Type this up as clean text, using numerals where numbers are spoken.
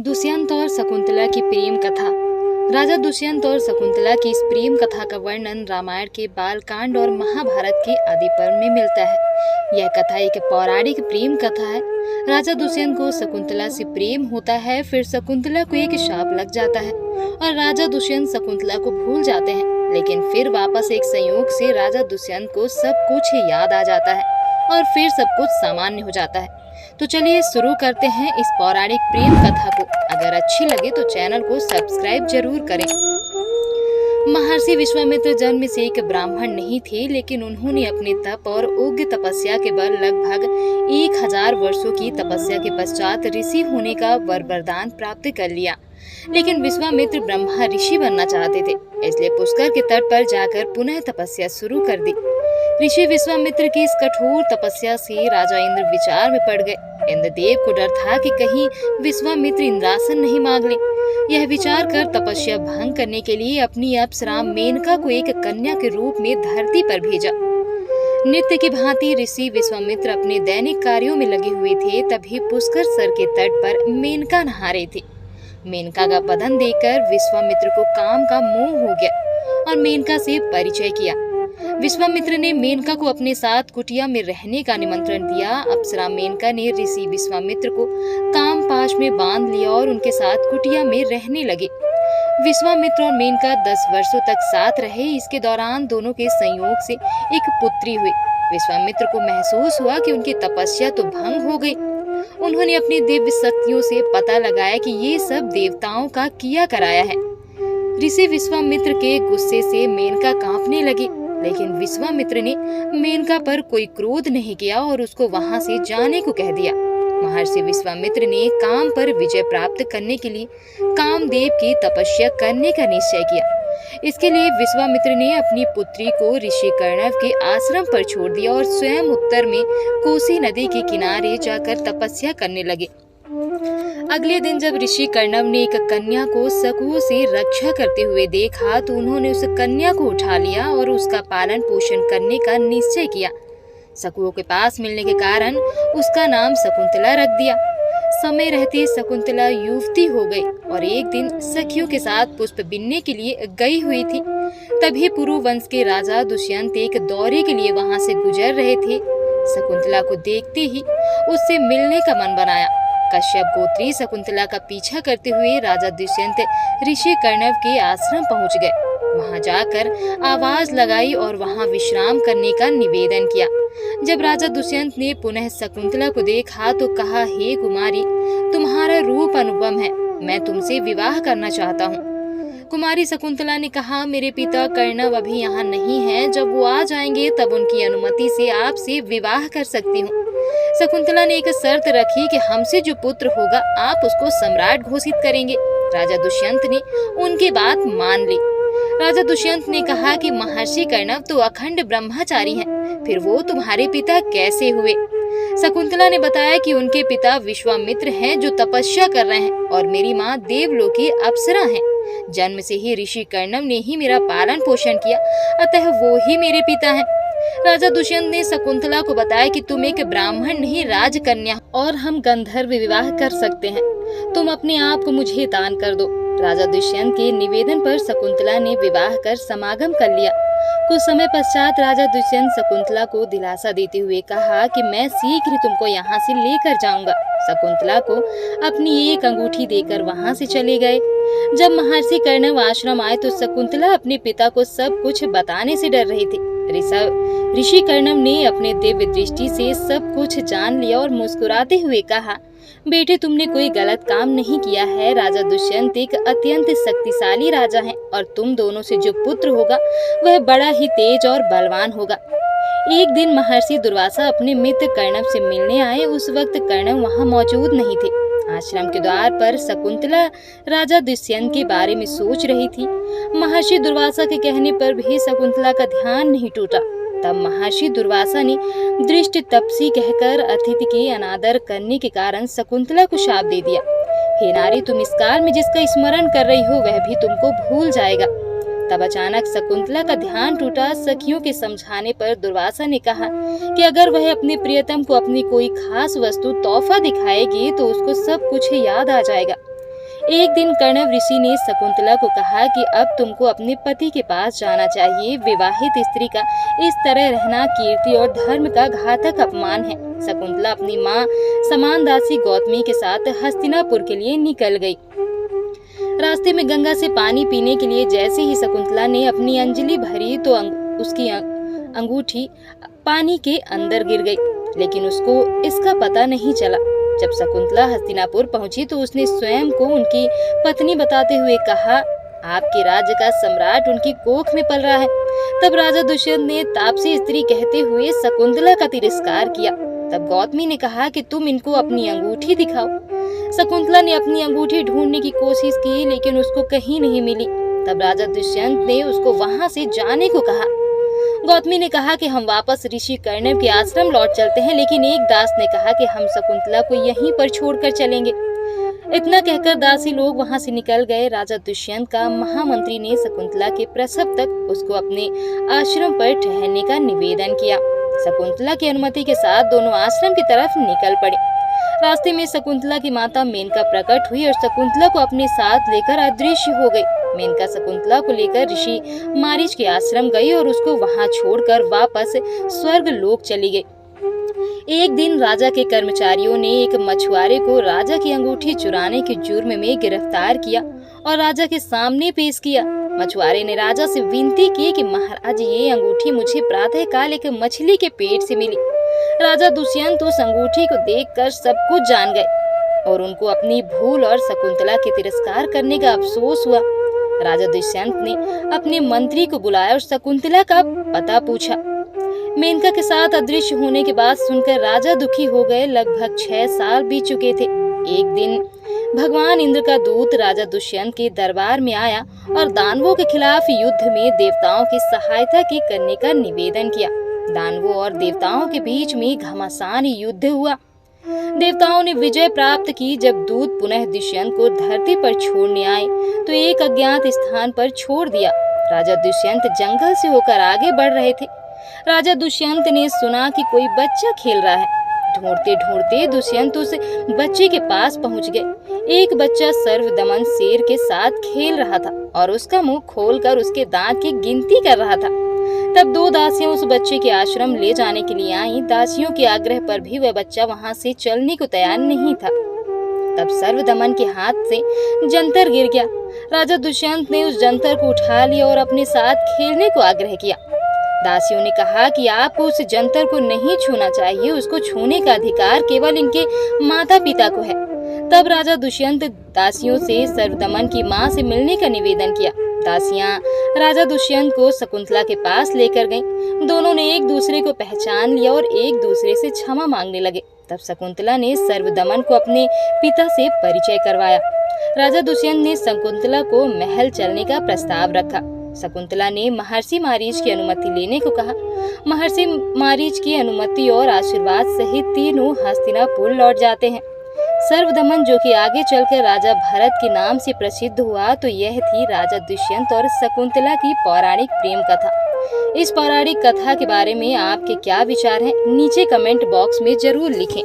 दुष्यंत और शकुंतला की प्रेम कथा। राजा दुष्यंत और शकुंतला की इस प्रेम कथा का वर्णन रामायण के बालकांड और महाभारत के आदि पर्व में मिलता है। यह कथा एक पौराणिक प्रेम कथा है। राजा दुष्यंत को शकुंतला से प्रेम होता है, फिर शकुंतला को एक शाप लग जाता है और राजा दुष्यंत शकुंतला को भूल जाते हैं। लेकिन फिर वापस एक संयोग से राजा दुष्यंत को सब कुछ याद आ जाता है और फिर सब कुछ सामान्य हो जाता है। तो चलिए शुरू करते हैं इस पौराणिक प्रेम कथा को। अगर अच्छी लगे तो चैनल को सब्सक्राइब जरूर करें। महर्षि विश्वामित्र जन्म से एक ब्राह्मण नहीं थे, लेकिन उन्होंने अपने तप और उग्र तपस्या के बल लगभग 1000 वर्षों की तपस्या के पश्चात ऋषि होने का वरदान प्राप्त कर लिया। लेकिन विश्वामित्र ब्रह्मा ऋषि बनना चाहते थे, इसलिए पुष्कर के तट पर जाकर पुनः तपस्या शुरू कर दी। ऋषि विश्वामित्र की इस कठोर तपस्या से राजा इंद्र विचार में पड़ गए। इंद्रदेव को डर था कि कहीं विश्वामित्र इंद्रासन नहीं मांग ले। यह विचार कर तपस्या भंग करने के लिए अपनी अप्सरा मेनका को एक कन्या के रूप में धरती पर भेजा। नित्य की भांति ऋषि विश्वामित्र अपने दैनिक कार्यों में लगे हुए थे, तभी पुष्कर सर के तट पर मेनका नहा रही थी। मेनका का बदन देखकर विश्वामित्र को काम का मोह हो गया और मेनका से परिचय किया। विश्वामित्र ने मेनका को अपने साथ कुटिया में रहने का निमंत्रण दिया। अप्सरा मेनका ने ऋषि विश्वामित्र को काम पाश में बांध लिया और उनके साथ कुटिया में रहने लगे। विश्वामित्र और मेनका 10 वर्षों तक साथ रहे। इसके दौरान दोनों के संयोग से एक पुत्री हुई। विश्वामित्र को महसूस हुआ कि उनकी तपस्या तो भंग हो गई। उन्होंने अपनी दिव्य शक्तियों से पता लगाया कि ये सब देवताओं का किया कराया है। ऋषि विश्वामित्र के गुस्से से मेनका कांपने लगी, लेकिन विश्वामित्र ने मेनका पर कोई क्रोध नहीं किया और उसको वहां से जाने को कह दिया। महर्षि विश्वामित्र ने काम पर विजय प्राप्त करने के लिए कामदेव की तपस्या करने का निश्चय किया। इसके लिए विश्वामित्र ने अपनी पुत्री को ऋषि कर्णव के आश्रम पर छोड़ दिया और स्वयं उत्तर में कोसी नदी के किनारे जाकर तपस्या करने लगे। अगले दिन जब ऋषि कर्णव ने एक कन्या को शकुओं से रक्षा करते हुए देखा, तो उन्होंने उस कन्या को उठा लिया और उसका पालन पोषण करने का निश्चय किया। शकुओं के पास मिलने के कारण उसका नाम शकुंतला रख दिया। समय रहते शकुंतला युवती हो गई और एक दिन सखियों के साथ पुष्प बीनने के लिए गई हुई थी। तभी पुरु वंश के राजा दुष्यंत एक दौरे के लिए वहां से गुजर रहे थे। शकुंतला को देखते ही उससे मिलने का मन बनाया। कश्यप गोत्री शकुंतला का पीछा करते हुए राजा दुष्यंत ऋषि कर्णव के आश्रम पहुंच गए। वहां जाकर आवाज लगाई और वहां विश्राम करने का निवेदन किया। जब राजा दुष्यंत ने पुनः शकुंतला को देखा तो कहा, हे कुमारी, तुम्हारा रूप अनुपम है, मैं तुमसे विवाह करना चाहता हूँ। कुमारी शकुंतला ने कहा, मेरे पिता कर्णव अभी यहाँ नहीं है, जब वो आ जाएंगे तब उनकी अनुमति से आपसे विवाह कर सकती हूँ। शकुंतला ने एक शर्त रखी कि हमसे जो पुत्र होगा आप उसको सम्राट घोषित करेंगे। राजा दुष्यंत ने उनकी बात मान ली। राजा दुष्यंत ने कहा कि महर्षि कर्णव तो अखंड ब्रह्मचारी हैं, फिर वो तुम्हारे पिता कैसे हुए? शकुंतला ने बताया कि उनके पिता विश्वामित्र हैं जो तपस्या कर रहे हैं और मेरी माँ देवलोकी अप्सरा हैं। जन्म से ही ऋषि कर्णव ने ही मेरा पालन पोषण किया, अतः वो ही मेरे पिता हैं। राजा दुष्यंत ने शकुंतला को बताया कि तुम एक ब्राह्मण नहीं राजकन्या और हम गंधर्व विवाह कर सकते हैं, तुम अपने आप को मुझे दान कर दो। राजा दुष्यंत के निवेदन पर शकुंतला ने विवाह कर समागम कर लिया। कुछ समय पश्चात राजा दुष्यंत शकुंतला को दिलासा देते हुए कहा कि मैं शीघ्र तुमको यहाँ से लेकर जाऊंगा। शकुंतला को अपनी एक अंगूठी देकर वहाँ से चले गए। जब महर्षि कर्णव आश्रम आए तो शकुंतला अपने पिता को सब कुछ बताने से डर रही थी। ऋषि कर्णव ने अपने दिव्य दृष्टि से सब कुछ जान लिया और मुस्कुराते हुए कहा, बेटे, तुमने कोई गलत काम नहीं किया है। राजा दुष्यंत एक अत्यंत शक्तिशाली राजा हैं और तुम दोनों से जो पुत्र होगा वह बड़ा ही तेज और बलवान होगा। एक दिन महर्षि दुर्वासा अपने मित्र कर्णव से मिलने आए। उस वक्त कर्णव वहां मौजूद नहीं थे। आश्रम के द्वार पर शकुंतला राजा दुष्यंत के बारे में सोच रही थी। महर्षि दुर्वासा के कहने पर भी शकुंतला का ध्यान नहीं टूटा। तब महर्षि दुर्वासा ने दृष्ट तपसी कहकर अतिथि के अनादर करने के कारण शकुंतला को शाप दे दिया। हे नारी, तुम इस काल में जिसका स्मरण कर रही हो वह भी तुमको भूल जाएगा। तब अचानक शकुंतला का ध्यान टूटा। सखियों के समझाने पर दुर्वासा ने कहा कि अगर वह अपने प्रियतम को अपनी कोई खास वस्तु तोहफा दिखाएगी तो उसको सब कुछ याद आ जाएगा। एक दिन कण्व ऋषि ने शकुंतला को कहा कि अब तुमको अपने पति के पास जाना चाहिए। विवाहित स्त्री का इस तरह रहना कीर्ति और धर्म का घातक अपमान है। शकुंतला अपनी माँ समान दासी गौतमी के साथ हस्तिनापुर के लिए निकल गई। रास्ते में गंगा से पानी पीने के लिए जैसे ही शकुंतला ने अपनी अंजलि भरी तो उसकी अंगूठी पानी के अंदर गिर गई, लेकिन उसको इसका पता नहीं चला। जब शकुंतला हस्तिनापुर पहुंची तो उसने स्वयं को उनकी पत्नी बताते हुए कहा, आपके राज्य का सम्राट उनकी कोख में पल रहा है। तब राजा दुष्यंत ने तापसी स्त्री कहते हुए शकुंतला का तिरस्कार किया। तब गौतमी ने कहा कि तुम इनको अपनी अंगूठी दिखाओ। शकुंतला ने अपनी अंगूठी ढूंढने की कोशिश की, लेकिन उसको कहीं नहीं मिली। तब राजा दुष्यंत ने उसको वहां से जाने को कहा। गौतमी ने कहा कि हम वापस ऋषि कर्णव के आश्रम लौट चलते हैं, लेकिन एक दास ने कहा कि हम शकुंतला को यहीं पर छोड़कर चलेंगे। इतना कहकर दासी लोग वहां से निकल गए। राजा दुष्यंत का महामंत्री ने शकुंतला के प्रसव तक उसको अपने आश्रम पर ठहरने का निवेदन किया। शकुंतला की अनुमति के साथ दोनों आश्रम की तरफ निकल पड़े। रास्ते में शकुंतला की माता मेनका प्रकट हुई और शकुंतला को अपने साथ लेकर अदृश्य हो गई। मेनका शकुंतला को लेकर ऋषि मारीच के आश्रम गई और उसको वहां छोड़कर वापस स्वर्ग लोक चली गई। एक दिन राजा के कर्मचारियों ने एक मछुआरे को राजा की अंगूठी चुराने के जुर्म में गिरफ्तार किया और राजा के सामने पेश किया। मछुआरे ने राजा से विनती की कि महाराज, ये अंगूठी मुझे प्रातः काल एक मछली के पेट से मिली। राजा दुष्यंत उस अंगूठी को देखकर सब कुछ जान गए और उनको अपनी भूल और शकुंतला के तिरस्कार करने का अफसोस हुआ। राजा दुष्यंत ने अपने मंत्री को बुलाया और शकुंतला का पता पूछा। मेनका के साथ अदृश्य होने की बात सुनकर राजा दुखी हो गए। लगभग 6 साल बीत चुके थे। एक दिन भगवान इंद्र का दूत राजा दुष्यंत के दरबार में आया और दानवों के खिलाफ युद्ध में देवताओं की सहायता की करने का निवेदन किया। दानवों और देवताओं के बीच में घमासान युद्ध हुआ। देवताओं ने विजय प्राप्त की। जब दूत पुनः दुष्यंत को धरती पर छोड़ने आए तो एक अज्ञात स्थान पर छोड़ दिया। राजा दुष्यंत जंगल से होकर आगे बढ़ रहे थे। राजा दुष्यंत ने सुना कि कोई बच्चा खेल रहा है। ढूंढते ढूंढते दुष्यंत उस बच्चे के पास पहुंच गए। एक बच्चा सर्वदमन शेर के साथ खेल रहा था और उसका मुंह खोलकर उसके दांत की गिनती कर रहा था। तब 2 दासियां उस बच्चे के आश्रम ले जाने के लिए आईं। दासियों के आग्रह पर भी वह बच्चा वहां से चलने को तैयार नहीं था। तब सर्वदमन के हाथ से जंतर गिर गया। राजा दुष्यंत ने उस जंतर को उठा लिया और अपने साथ खेलने को आग्रह किया। दासियों ने कहा कि आपको उस जंतर को नहीं छूना चाहिए, उसको छूने का अधिकार केवल इनके माता पिता को है। तब राजा दुष्यंत दासियों से सर्वदमन की मां से मिलने का निवेदन किया। दासियां राजा दुष्यंत को शकुंतला के पास लेकर गईं। दोनों ने एक दूसरे को पहचान लिया और एक दूसरे से क्षमा मांगने लगे। तब शकुंतला ने सर्वदमन को अपने पिता से परिचय करवाया। राजा दुष्यंत ने शकुंतला को महल चलने का प्रस्ताव रखा। शकुंतला ने महर्षि मारीच की अनुमति लेने को कहा। महर्षि मारीच की अनुमति और आशीर्वाद सहित तीनों हस्तिनापुर लौट जाते हैं। सर्वदमन जो कि आगे चलकर राजा भरत के नाम से प्रसिद्ध हुआ, तो यह थी राजा दुष्यंत और शकुंतला की पौराणिक प्रेम कथा। इस पौराणिक कथा के बारे में आपके क्या विचार हैं, नीचे कमेंट बॉक्स में जरूर लिखें।